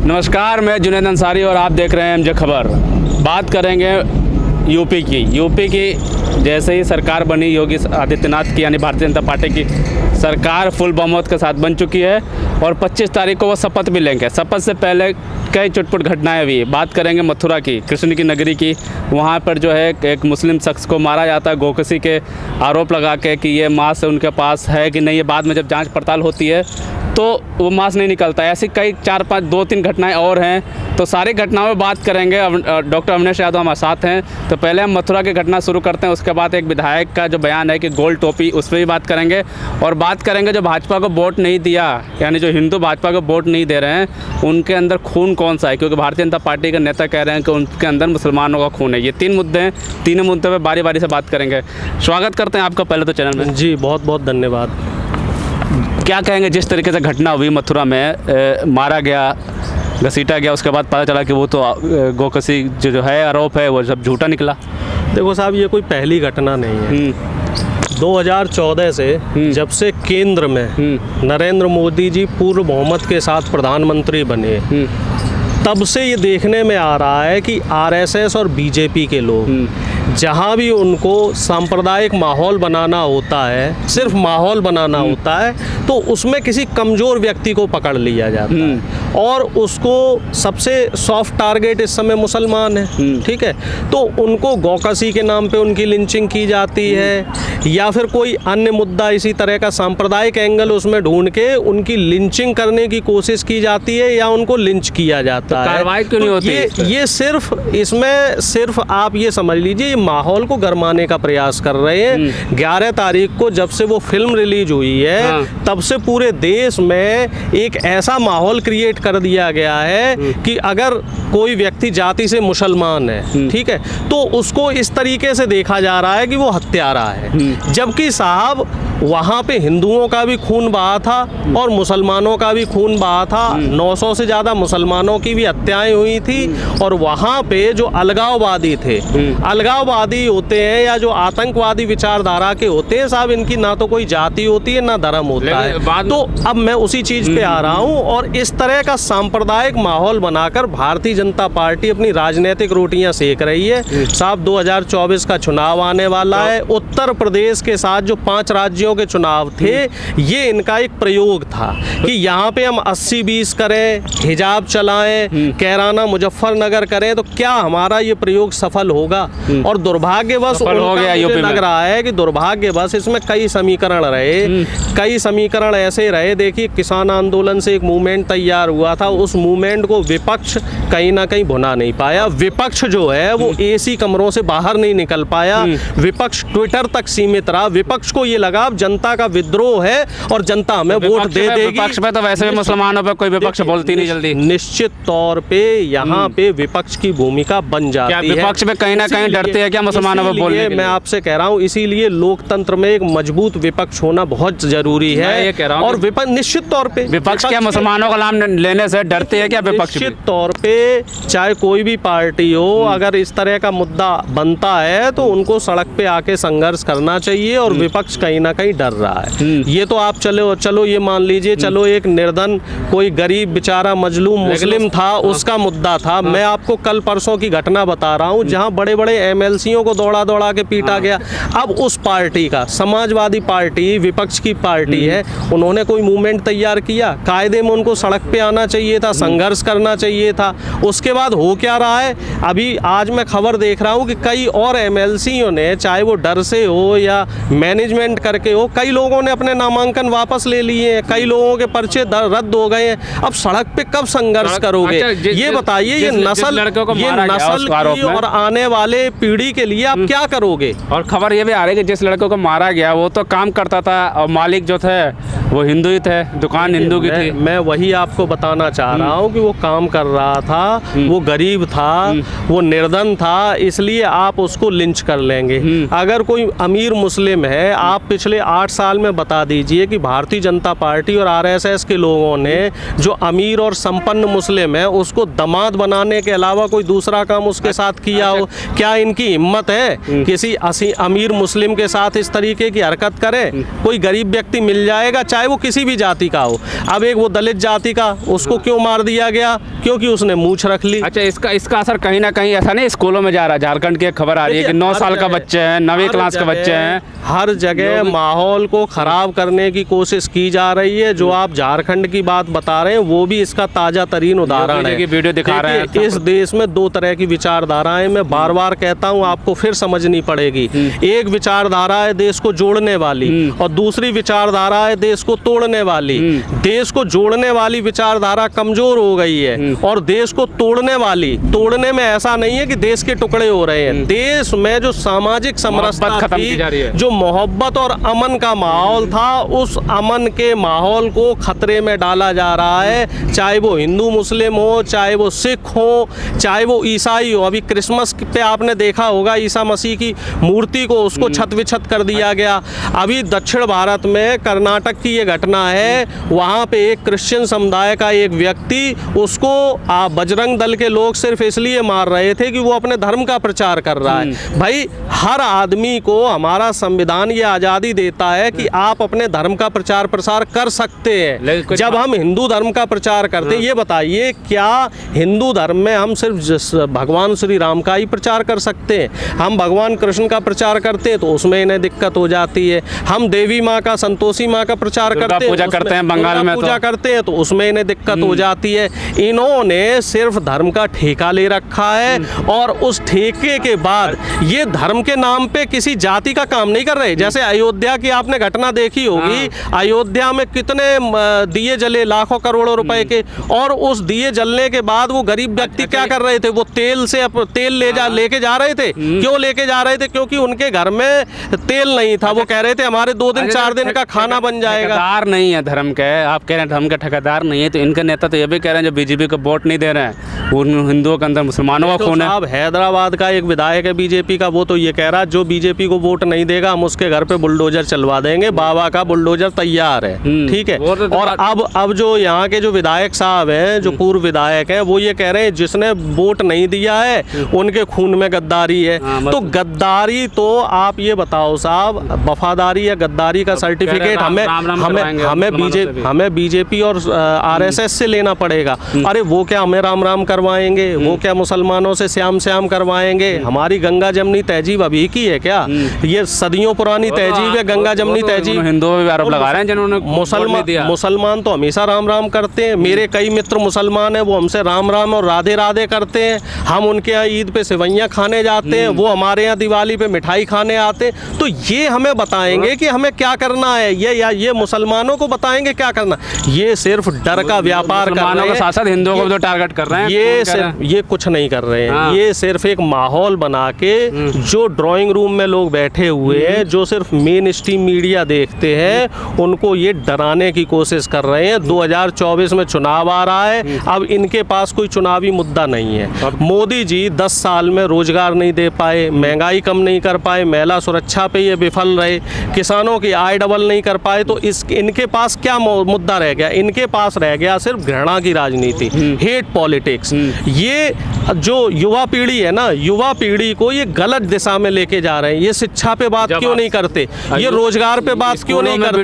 नमस्कार, मैं जुनैद अंसारी और आप देख रहे हैं एमजे खबर। बात करेंगे यूपी की। जैसे ही सरकार बनी योगी आदित्यनाथ की यानी भारतीय जनता पार्टी की सरकार फुल बहुमत के साथ बन चुकी है और 25 तारीख को वो शपथ भी लेंगे। शपथ से पहले कई चुटपुट घटनाएं हुई। बात करेंगे मथुरा की, कृष्ण की नगरी की। वहाँ पर जो है एक मुस्लिम शख्स को मारा जाता है गोकशी के आरोप लगा के कि ये मांस उनके पास है कि नहीं। ये बाद में जब जांच पड़ताल होती है तो वो मांस नहीं निकलता है। ऐसी कई 4-5 2-3 घटनाएं और हैं, तो सारी घटनाओं में बात करेंगे। डॉक्टर अविनाश यादव हमारे साथ हैं। तो पहले हम मथुरा की घटना शुरू करते हैं, उसके बाद एक विधायक का जो बयान है कि गोल टोपी, उस पर भी बात करेंगे। और बात करेंगे जो भाजपा को वोट नहीं दिया, यानी जो हिंदू भाजपा को वोट नहीं दे रहे हैं, उनके अंदर खून कौन सा है, क्योंकि भारतीय जनता पार्टी के नेता कह रहे हैं कि उनके अंदर मुसलमानों का खून है। ये 3 मुद्दे हैं, तीनों मुद्दों पर बारी बारी से बात करेंगे। स्वागत करते हैं आपका पहले तो चैनल में। जी बहुत बहुत धन्यवाद। क्या कहेंगे जिस तरीके से घटना हुई मथुरा में, मारा गया, घसीटा गया, उसके बाद पता चला कि वो तो गोकशी जो है आरोप है वो सब झूठा निकला। देखो साहब, ये कोई पहली घटना नहीं है। 2014 से जब से केंद्र में नरेंद्र मोदी जी पूर्ण बहुमत के साथ प्रधानमंत्री बने, तब से ये देखने में आ रहा है कि आरएसएस और बीजेपी के लोग जहाँ भी उनको सांप्रदायिक माहौल बनाना होता है, सिर्फ माहौल बनाना होता है, तो उसमें किसी कमज़ोर व्यक्ति को पकड़ लिया जाता है और उसको सबसे सॉफ्ट टारगेट इस समय मुसलमान है। ठीक है, तो उनको गोकशी के नाम पे उनकी लिंचिंग की जाती है या फिर कोई अन्य मुद्दा इसी तरह का सांप्रदायिक एंगल उसमें ढूंढ के उनकी लिंचिंग करने की कोशिश की जाती है या उनको लिंच किया जाता है। कार्रवाई क्यों नहीं होती? ये सिर्फ इसमें सिर्फ आप ये समझ लीजिए माहौल को गरमाने का प्रयास कर रहे हैं। 11 तारीख को जब से वो फिल्म रिलीज हुई है, तब से पूरे देश में एक ऐसा माहौल क्रिएट कर दिया गया है कि अगर कोई व्यक्ति जाति से मुसलमान है, ठीक है, तो उसको इस तरीके से देखा जा रहा है कि वो हत्यारा है। जबकि साहब वहाँ पे हिंदुओं का भी खून बहा था और मुसलमानों का भी खून बहा था। 900 से ज़्यादा मुसलमानों की भी हत्याएं हुई थी। और वहाँ पे जो अलगाववादी थे, अलगाववादी होते हैं या जो आतंकवादी विचारधारा के होते हैं साहब, इनकी ना तो कोई जाति होती है ना धर्म होता है। तो अब मैं उसी चीज़ पे आ रहा हूँ और इस तरह का सांप्रदायिक माहौल बनाकर भारतीय जनता पार्टी अपनी राजनीतिक रोटियाँ सेक रही है। साहब 2024 का चुनाव आने वाला है। उत्तर प्रदेश के साथ जो 5 राज्यों के चुनाव थे, ये इनका एक प्रयोग था कि यहाँ पे हम 80-20 करें, हिजाब चलाएं, कैराना मुजफ्फरनगर करें, तो क्या हमारा ये प्रयोग सफल होगा? और दुर्भाग्यवश हो गया। मुझे लग रहा है कि दुर्भाग्यवश इसमें कई समीकरण रहे, कई समीकरण ऐसे रहे। देखिए, किसान आंदोलन से एक मूवमेंट तैयार हुआ था, उस मूवमेंट को विपक्ष कहीं ना कहीं भुना नहीं पाया। विपक्ष जो है वो एसी कमरों से बाहर नहीं निकल पाया। विपक्ष ट्विटर तक सीमित रहा। विपक्ष को ये लगा जनता का विद्रोह है और जनता हमें वोट दे देगी। विपक्ष पे तो वैसे भी मुसलमानों पे कोई विपक्ष बोलती नहीं जल्दी। निश्चित तौर पे यहाँ पे विपक्ष की भूमिका बन जाती है। विपक्ष पे कहीं ना कहीं डरते हैं क्या मुसलमानों पे बोलने के लिए? मैं आपसे कह रहा हूँ, इसीलिए लोकतंत्र में एक मजबूत विपक्ष होना बहुत जरूरी है। और विपक्ष निश्चित तौर पे विपक्ष क्या मुसलमानों का नाम लेने से डरते हैं क्या विपक्ष? निश्चित तौर पे चाहे कोई भी पार्टी हो, अगर इस तरह का मुद्दा बनता है तो उनको सड़क पे आके संघर्ष करना चाहिए और विपक्ष कहीं ना कहीं डर रहा है। ये तो आप चलो ये मान लीजिए, चलो एक निर्धन कोई गरीब बेचारा मजलूम मुस्लिम था, उसका मुद्दा था। मैं आपको कल परसों की घटना बता रहा हूँ जहाँ बड़े बड़े एमएलसीओं को दौड़ा दौड़ा के पीटा गया। अब उस पार्टी का, समाजवादी पार्टी विपक्ष की पार्टी है, उन्होंने कोई मूवमेंट तैयार किया? कायदे में उनको सड़क पे आना चाहिए था, संघर्ष करना चाहिए था। उसके बाद हो क्या रहा है? अभी आज मैं खबर देख रहा हूँ कि कई और एमएलसीओं ने, चाहे वो डर से हो या मैनेजमेंट करके हो, कई लोगों ने अपने नामांकन वापस ले लिए हैं, कई लोगों के पर्चे रद्द हो गए हैं। अब सड़क पे कब संघर्ष करोगे? ये बताइए, ये नस्ल की और आने वाले पीढ़ी के लिए आप क्या करोगे? और खबर ये भी आ रही है कि जिस लड़के को मारा गया वो तो काम करता था और मालिक जो थे वो हिंदू ही थे, दुकान हिंदू की थी। मैं वही आपको बताना चाह रहा हूँ कि वो काम कर रहा था, वो गरीब था, वो निर्धन था, इसलिए आप उसको लिंच कर लेंगे। अगर कोई अमीर मुस्लिम है, आप पिछले 8 साल में बता दीजिए कि भारतीय जनता पार्टी और आरएसएस के लोगों ने जो अमीर और संपन्न मुस्लिम है उसको दामाद बनाने के अलावा कोई दूसरा काम उसके साथ किया हो? क्या इनकी हिम्मत है किसी अमीर मुस्लिम के साथ इस तरीके की हरकत करे? कोई गरीब व्यक्ति मिल जाएगा, चाहे वो किसी भी जाति का हो। अब एक वो दलित जाति का, उसको क्यों मार दिया गया? क्योंकि उसने मूंछ रख ली। अच्छा, इसका असर कहीं ना कहीं ऐसा नहीं स्कूलों में जा रहा है? झारखंड की एक खबर आ रही है कि 9 साल का बच्चे हैं, 9वीं क्लास के बच्चे हैं, हर जगह माहौल को खराब करने की कोशिश की जा रही है। जो आप झारखंड की बात बता रहे हैं वो भी इसका ताजा तरीन उदाहरण है। वीडियो दिखा रहे हैं। इस देश में 2 तरह की विचारधाराएं, मैं बार बार कहता हूं, आपको फिर समझनी पड़ेगी। एक विचारधारा है देश को जोड़ने वाली और दूसरी विचारधारा है देश को तोड़ने वाली। देश को जोड़ने वाली विचारधारा कमजोर हो गई है और देश को तोड़ने में ऐसा नहीं है कि देश के टुकड़े हो रहे हैं। देश में जो सामाजिक समरसता थी, जो मोहब्बत और अमन का माहौल था, उस अमन के माहौल को खतरे में डाला जा रहा है। चाहे वो हिंदू मुस्लिम हो, चाहे वो सिख हो, चाहे वो ईसाई हो। अभी क्रिसमस पे आपने देखा होगा ईसा मसीह की मूर्ति को उसको छत विछत कर दिया गया। अभी दक्षिण भारत में कर्नाटक की ये घटना है, वहाँ पे एक क्रिश्चियन समुदाय का एक व्यक्ति, उसको बजरंग दल के लोग सिर्फ इसलिए मार रहे थे कि वो अपने धर्म का प्रचार कर रहा है। भाई, हर आदमी को हमारा संविधान ये आज़ादी देता है कि आप अपने धर्म का प्रचार प्रसार कर सकते हैं। जब हम हिंदू धर्म का प्रचार करते हैं, ये बताइए क्या हिंदू धर्म में हम सिर्फ भगवान श्री राम का ही प्रचार कर सकते हैं? हम भगवान कृष्ण का प्रचार करते हैं तो उसमें इन्हें दिक्कत हो जाती है। हम देवी माँ का, संतोषी माँ का प्रचार करते हैं, पूजा करते हैं, बंगाल में पूजा करते हैं तो उसमें इन्हें दिक्कत हो जाती है। इन्होंने सिर्फ धर्म का ठेका ले रखा है और उस ठेके के बाद ये धर्म के नाम पे किसी जाति का काम नहीं कर रहे। जैसे अयोध्या की आपने घटना देखी होगी, अयोध्या में कितने दिए जले, लाखों करोड़ों रुपए के, और उस दिए जलने के बाद वो गरीब व्यक्ति क्या कर रहे थे? वो तेल लेके जा रहे थे। क्यों लेके जा रहे थे? क्योंकि उनके घर में तेल नहीं था। वो कह रहे थे हमारे 2 दिन 4 दिन का खाना बन जाएगा। ठेकेदार नहीं है धर्म के, आप कह रहे हैं धर्म के ठेकेदार नहीं है, तो इनके नेता तो ये भी कह रहे हैं जो बीजेपी को वोट नहीं दे रहे हैं, उन हिंदुओं के अंदर मुसलमानों का खून है। अब हैदराबाद का एक विधायक है बीजेपी का, वो तो ये कह रहा है जो बीजेपी को वोट नहीं देगा हम उसके घर पे बुलडोजर चलवा देंगे। बाबा का बुलडोजर तैयार है, ठीक है। और अब जो यहाँ के जो विधायक साहब हैं, जो पूर्व विधायक हैं, वो ये कह रहे हैं जिसने वोट नहीं दिया है उनके खून में गद्दारी है। तो गद्दारी, तो आप ये बताओ साहब, वफादारी या गद्दारी का सर्टिफिकेट हमें बीजेपी और आरएसएस से लेना पड़ेगा। अरे वो क्या हमें राम राम करवाएंगे? वो क्या मुसलमानों से श्याम श्याम करवाएंगे? हमारी गंगा जमनी तहजीब अभी की है क्या? ये सदियों पुरानी तहजीब है गंगा जमनी तहजीब। हिंदुओं पे आरोप लगा रहे हैं जिन्होंने मुसलमान तो हमेशा राम राम करते हैं। मेरे कई मित्र मुसलमान हैं, वो हमसे राम राम और राधे राधे करते हैं। हम उनके यहाँ ईद पे सेवइयाँ खाने जाते हैं, वो हमारे यहाँ दिवाली पे मिठाई खाने आते हैं। तो ये हमें बताएंगे कि हमें क्या करना है, ये मुसलमानों को बताएंगे क्या करना। ये सिर्फ डर का व्यापार कर रहे हैं, साथ हिंदुओं को तो टारगेट कर रहे हैं। ये कुछ नहीं कर रहे हैं। ये सिर्फ एक माहौल बना के, जो ड्राइंग रूम में लोग बैठे हुए हैं, जो सिर्फ मेन स्ट्रीम मीडिया देखते हैं, उनको ये डराने की कोशिश कर रहे हैं। 2024 में चुनाव आ रहा है, अब इनके पास कोई चुनावी मुद्दा नहीं है। मोदी जी 10 साल में रोजगार नहीं दे पाए, महंगाई कम नहीं कर पाए, महिला सुरक्षा पे ये विफल रहे, किसानों की आय डबल नहीं कर पाए, तो इनके पास क्या मुद्दा रह गया? इनके पास रह गया सिर्फ घृणा की राजनीति, हेट पॉलिटिक्स। ये जो युवा पीढ़ी है ना, युवा पीढ़ी को ये गलत दिशा में लेके जा रहे हैं। ये शिक्षा पे बात क्यों नहीं करते? ये रोजगार पे बात क्यों नहीं करते?